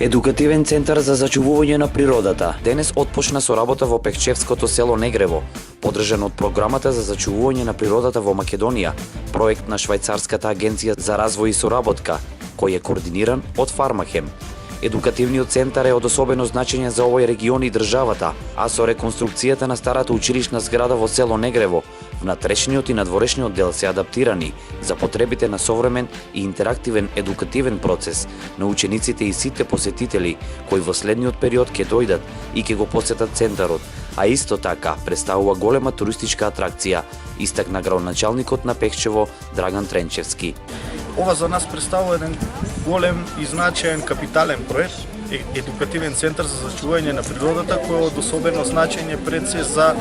Едукативен центар за зачувување на природата денес отпочна со работа во Пехчевското село Негрево, подржан од Програмата за зачувување на природата во Македонија, проект на Швајцарската агенција за развој и соработка, кој е координиран од Фармахем. Едукативниот центар е од особено значење за овој регион и државата, а со реконструкцијата на старата училишна зграда во село Негрево, внатрешниот и надворешниот дел се адаптирани за потребите на современ и интерактивен едукативен процес на учениците и сите посетители кои во следниот период ќе дојдат и ќе го посетат центарот, а исто така представува голема туристичка атракција, истакна градоначалникот на Пехчево Драган Тренчевски. Ова за нас представува еден голем и значаен капитален проект, едукативен центар за зачување на природата, кој е од особено значење пред се за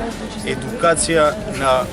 едукација на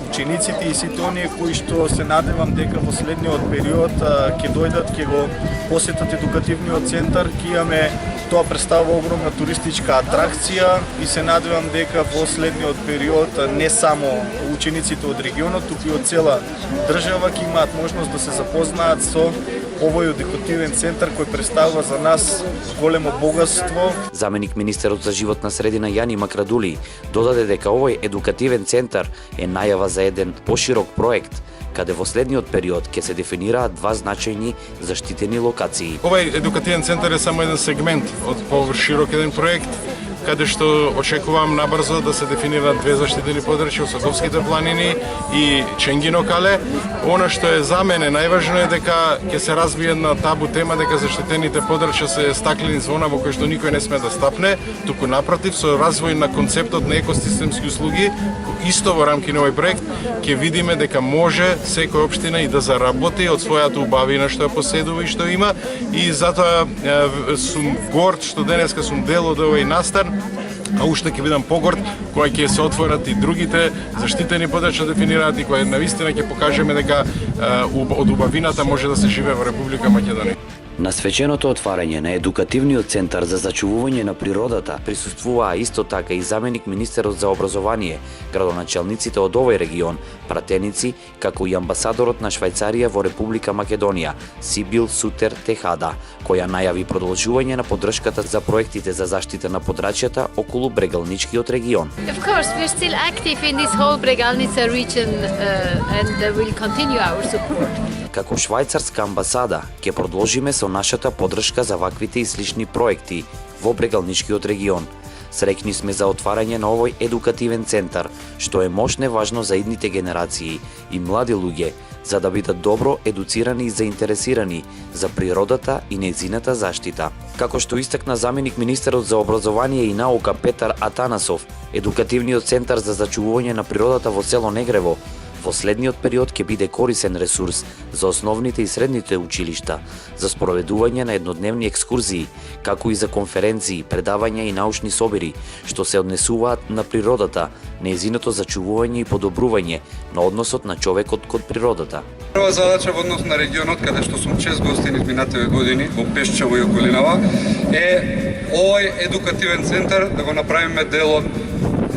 учениците и сите оние кои што се надевам дека во следниот период ќе дојдат, ќе го посетат едукативниот центар, ќе имаме, тоа представува огромна туристичка атракција и се надевам дека во следниот период не само учениците од регионот, туку и од цела држава ќе имаат можност да се запознаат со овој едукативен центар кој представува за нас големо богатство. Заменик министерот за животна средина Јани Макрадули додаде дека овој едукативен центар е најава за еден поширок проект, каде во следниот период ќе се дефинираат два значајни заштитени локации. Овој едукативен центар е само еден сегмент од површирок еден проект, каде што очекувам набрзо да се дефинираат две заштитени подрачја, Соколските планини и Ченгино кале. Она што е за мене најважно е дека ќе се развие една табу тема дека заштитените подрачја се стаклени зона во кои што никој не сме да стапне, туку напротив со развој на концептот на екосистемски услуги, исто во рамки на овој проект, ќе видиме дека може секоја општина и да заработи од својата убавина што ја поседува и што има, и затоа сум горд што денеска сум дел од овој настан, а уште ќе бидам погорд кога ќе се отворат и другите заштитени подрачја дефинираат и кога навистина ќе покажеме дека од убавината може да се живее во Република Македонија. На свеченото отварање на едукативниот центар за зачувување на природата присуствуваа исто така и заменик министерот за образование, градоначалниците од овој регион, пратеници, како и амбасадорот на Швајцарија во Република Македонија, Сибил Сутер Техада, која најави продолжување на поддршката за проектите за заштита на подрачјата околу Брегалничкиот регион. Of course, we are still active in this whole Bregalnica region and will continue our support. Како швајцарска амбасада ќе продолжиме со нашата поддршка за ваквите и слични проекти во Брегалничкиот регион. Среќни сме за отварање на овој едукативен центар, што е мощне важно за идните генерации и млади луѓе, за да бидат добро едуцирани и заинтересирани за природата и нејзината заштита. Како што истакна заменик министерот за образование и наука Петар Атанасов, едукативниот центар за зачувување на природата во село Негрево во следниот период ќе биде корисен ресурс за основните и средните училишта, за спроведување на еднодневни екскурзии, како и за конференции, предавања и научни собири, што се однесуваат на природата, нејзиното зачувување и подобрување на односот на човекот кон природата. Прва задача во однос на регионот, каде што сум чест гостин изминатите години во Пешчево и околинава, е овој едукативен центар да го направиме дел од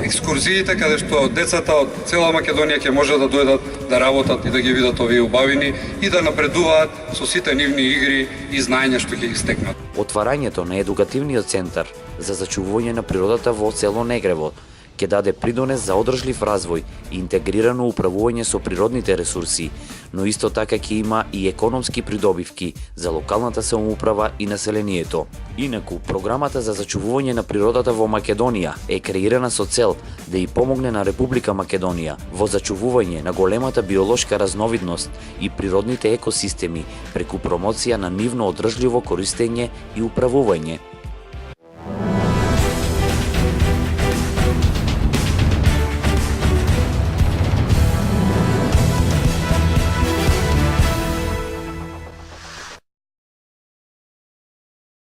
екскурзиите, каде што децата од цела Македонија ќе може да дојдат да работат и да ги видат овие убавини и да напредуваат со сите нивни игри и знаења што ќе ги стекнат. Отварањето на едукативниот центар за зачувување на природата во село Негрево ќе даде придонес за одржлив развој и интегрирано управување со природните ресурси, но исто така ќе има и економски придобивки за локалната самоуправа и населението. Инаку, програмата за зачувување на природата во Македонија е креирана со цел да и помогне на Република Македонија во зачувување на големата биолошка разновидност и природните екосистеми преку промоција на нивно одржливо користење и управување.